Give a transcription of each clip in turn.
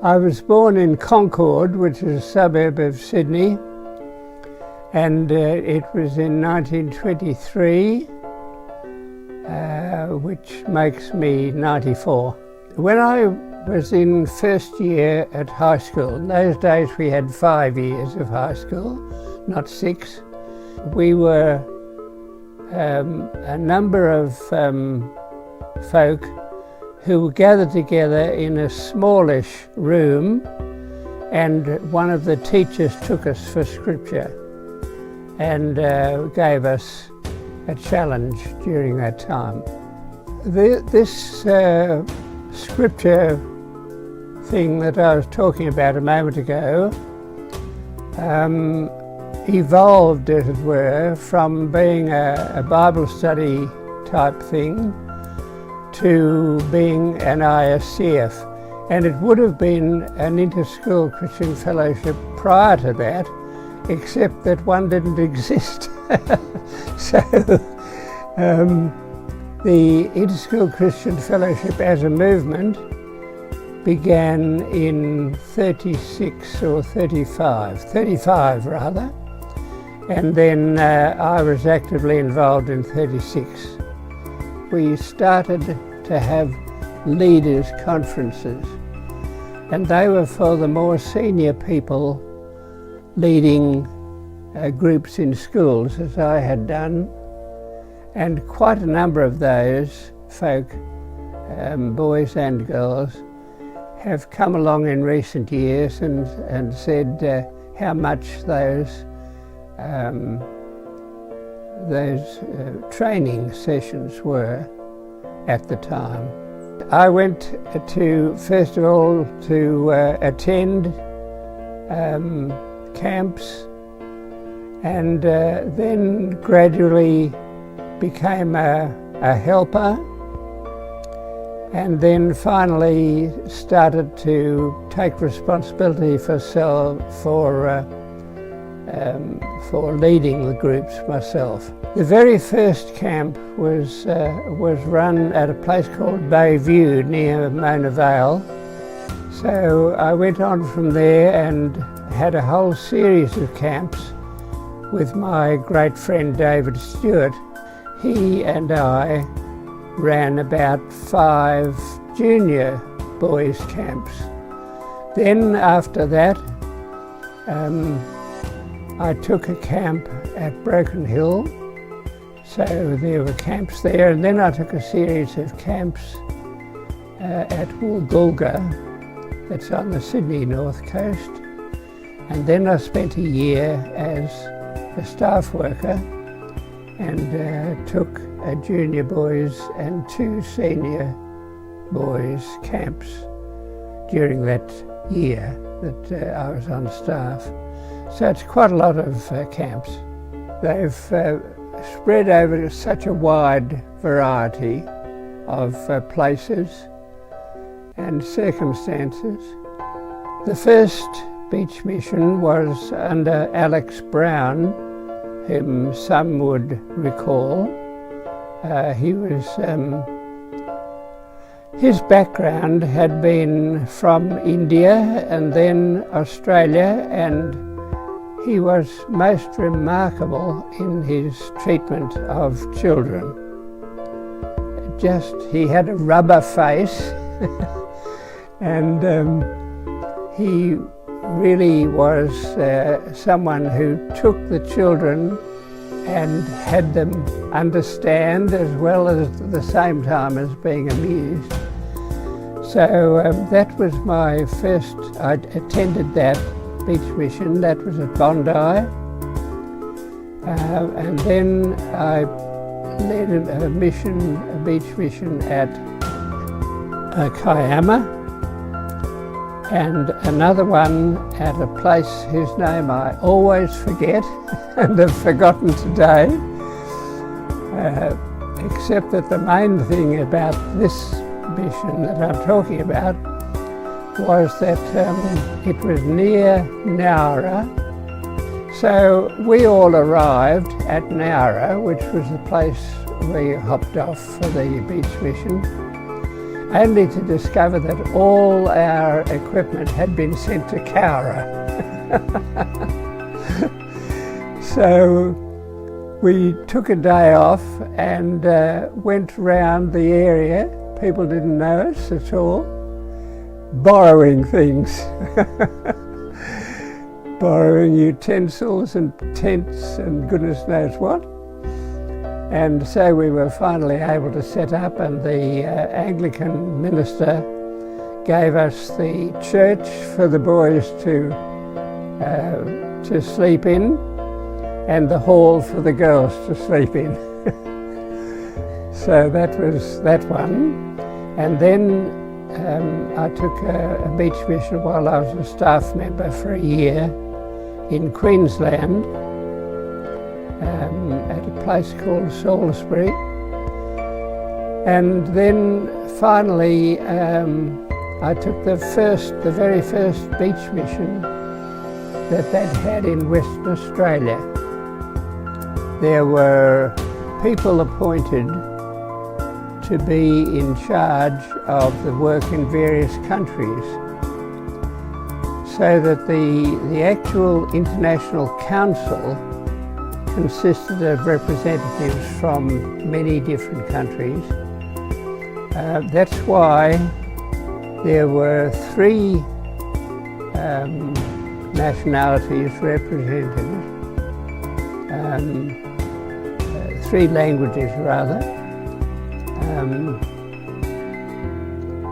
I was born in Concord, which is a suburb of Sydney, and it was in 1923, which makes me 94. When I was in first year at high school, in those days we had 5 years of high school, not 6. We were a number of folk who were gathered together in a smallish room, and one of the teachers took us for scripture and gave us a challenge during that time. This scripture thing that I was talking about a moment ago evolved, as it were, from being a Bible study type thing to being an ISCF. And it would have been an inter-school Christian fellowship prior to that, except that one didn't exist. So the inter-school Christian fellowship as a movement began in 36 or 35 rather, and then I was actively involved in 36. We started to have leaders' conferences, and they were for the more senior people leading groups in schools, as I had done, and quite a number of those folk, boys and girls, have come along in recent years and said how much those training sessions were at the time. I went to, first of all, to attend camps, and then gradually became a helper, and then finally started to take responsibility for leading the groups myself. The very first camp was run at a place called Bayview near Mona Vale. So I went on from there and had a whole series of camps with my great friend David Stewart. He and I ran about 5 junior boys' camps. Then after that, I took a camp at Broken Hill, so there were camps there, and then I took a series of camps at Woolgoolga, that's on the Sydney North Coast, and then I spent a year as a staff worker and took a junior boys and 2 senior boys camps during that year that I was on staff. So it's quite a lot of camps. They've spread over such a wide variety of places and circumstances. The first beach mission was under Alex Brown, whom some would recall. His background had been from India and then Australia, and he was most remarkable in his treatment of children. He had a rubber face and he really was someone who took the children and had them understand as well as at the same time as being amused. So that was my first, I attended that beach mission, that was at Bondi, and then I led a beach mission at Kiama, and another one at a place whose name I always forget and have forgotten today, except that the main thing about this mission that I'm talking about was that it was near Nowra. So we all arrived at Nowra, which was the place we hopped off for the beach mission. only to discover that all our equipment had been sent to Cowra. So we took a day off and went round the area. People didn't know us at all, borrowing things. Borrowing utensils and tents and goodness knows what. And so we were finally able to set up, and the Anglican minister gave us the church for the boys to sleep in, and the hall for the girls to sleep in. So that was that one. And then I took a beach mission while I was a staff member for a year in Queensland, at a place called Salisbury. And then finally I took the very first beach mission that they'd had in Western Australia. There were people appointed to be in charge of the work in various countries, so that the actual International Council consisted of representatives from many different countries. That's why there were 3 nationalities represented, 3 languages rather,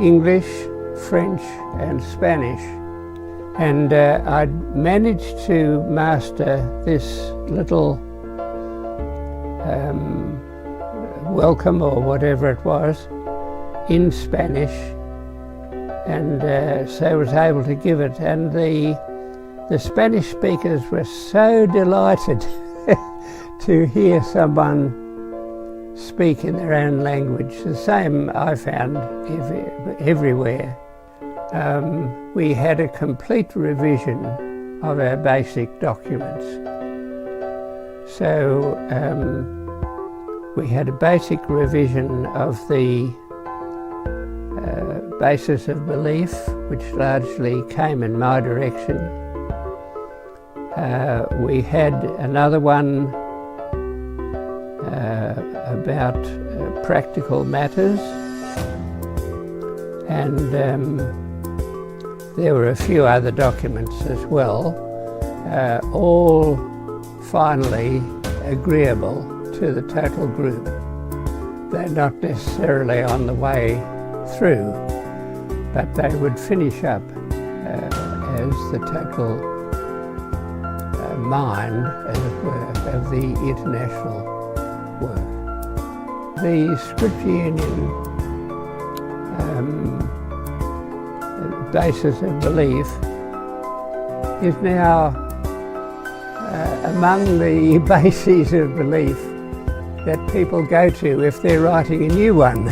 English, French and Spanish. And I'd managed to master this little welcome or whatever it was in Spanish, and so I was able to give it. And the Spanish speakers were so delighted to hear someone speak in their own language. The same I found everywhere. We had a complete revision of our basic documents. So we had a basic revision of the basis of belief, which largely came in my direction. We had another one about practical matters, and there were a few other documents as well, all finally agreeable to the total group. They're not necessarily on the way through, but they would finish up as the total mind, as it were, of the international work. The Scripture Union basis of belief is now among the bases of belief that people go to if they're writing a new one.